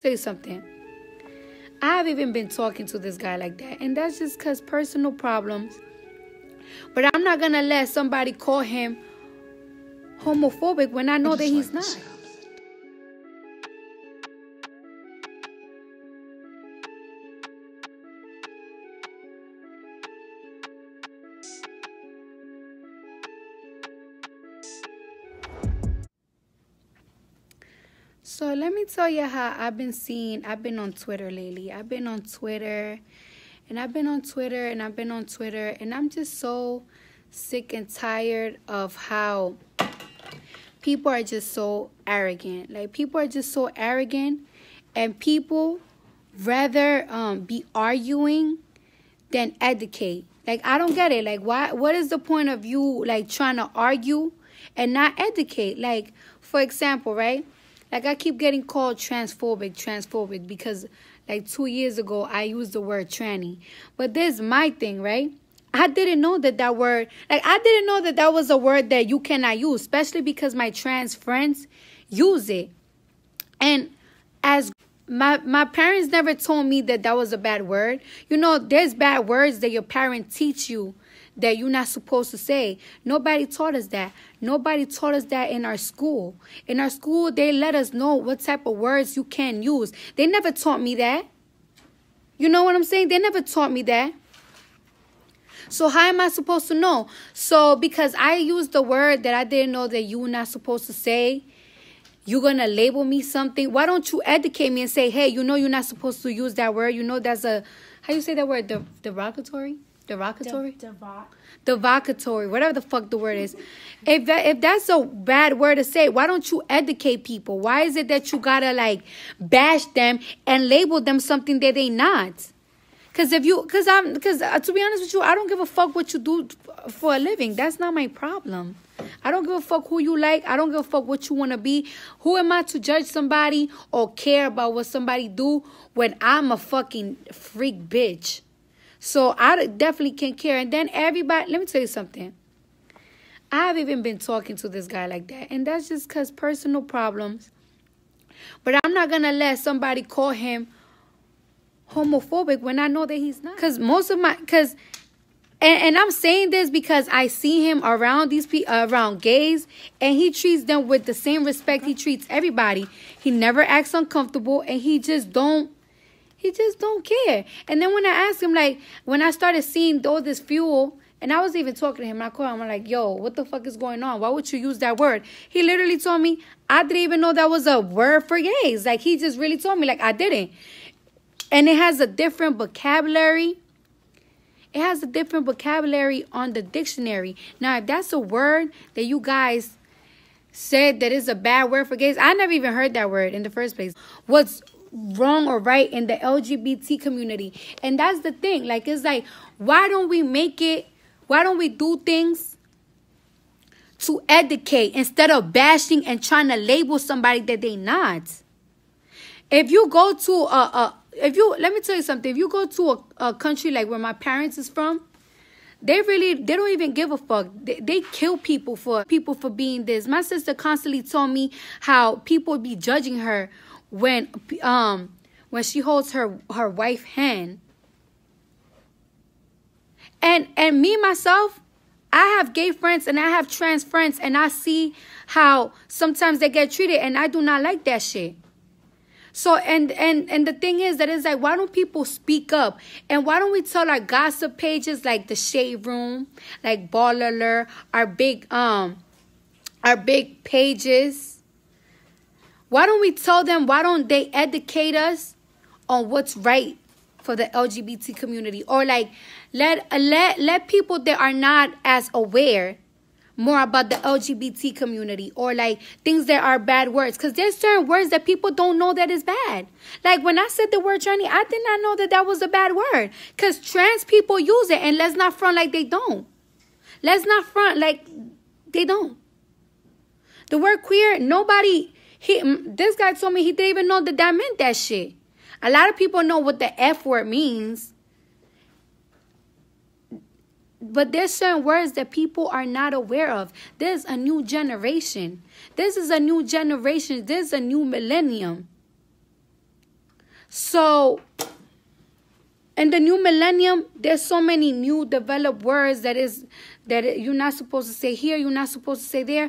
Say something. I've even been talking to this guy like that, and that's just because personal problems. But I'm not gonna let somebody call him homophobic when I know that he's not. So let me tell you how I've been on Twitter lately. I've been on Twitter, and I'm just so sick and tired of how people are just so arrogant. Like, people are just so arrogant, and people rather be arguing than educate. Like, I don't get it. Like, what is the point of you, like, trying to argue and not educate? Like, for example, right? Like, I keep getting called transphobic because, like, 2 years ago, I used the word tranny. But this is my thing, right? I didn't know that word, like, I didn't know that was a word that you cannot use, especially because my trans friends use it. And as my parents never told me that was a bad word. You know, there's bad words that your parents teach you that you're not supposed to say. Nobody taught us that. Nobody taught us that in our school. In our school, they let us know what type of words you can use. They never taught me that. You know what I'm saying? They never taught me that. So how am I supposed to know? So because I used the word that I didn't know that you were not supposed to say, you're going to label me something. Why don't you educate me and say, hey, you know you're not supposed to use that word. You know that's a, how you say that word? Derogatory? Derogatory? Derogatory, whatever the fuck the word is. If that's a bad word to say, why don't you educate people? Why is it that you gotta, like, bash them and label them something that they not? Because to be honest with you, I don't give a fuck what you do for a living. That's not my problem. I don't give a fuck who you like. I don't give a fuck what you want to be. Who am I to judge somebody or care about what somebody do when I'm a fucking freak bitch? So I definitely can't care. And then everybody, let me tell you something. I've even been talking to this guy like that, and that's just because personal problems. But I'm not going to let somebody call him homophobic when I know that he's not. And I'm saying this because I see him around these people, around gays, and he treats them with the same respect he treats everybody. He never acts uncomfortable, and he just don't care. And then when I asked him, like, when I started seeing all this fuel, and I was even talking to him, I called him, I'm like, yo, what the fuck is going on? Why would you use that word? He literally told me, I didn't even know that was a word for gays. Like, he just really told me, like, I didn't. And it has a different vocabulary. It has a different vocabulary on the dictionary. Now, if that's a word that you guys said that is a bad word for gays, I never even heard that word in the first place. What's wrong or right in the LGBT community? And that's the thing. Like, it's like, why don't we do things to educate instead of bashing and trying to label somebody that they not? If you go to let me tell you something. If you go to a country like where my parents is from, they don't even give a fuck. They kill people for being this. My sister constantly told me how people be judging her when she holds her wife's hand. And me myself, I have gay friends and I have trans friends, and I see how sometimes they get treated, and I do not like that shit. So, and the thing is that it's like, why don't people speak up? And why don't we tell our gossip pages like the Shade Room, like Ball Alert, our big pages? Why don't we tell them? Why don't they educate us on what's right for the LGBT community? Or like let people that are not as aware more about the LGBT community, or like things that are bad words, because there's certain words that people don't know that is bad. Like when I said the word tranny, I did not know that was a bad word, because trans people use it, and let's not front like they don't. Let's not front like they don't. The word queer, this guy told me he didn't even know that meant that shit. A lot of people know what the F word means, but there's certain words that people are not aware of. There's a new generation. This is a new generation. This is a new millennium. So in the new millennium, there's so many new developed words that you're not supposed to say here, you're not supposed to say there.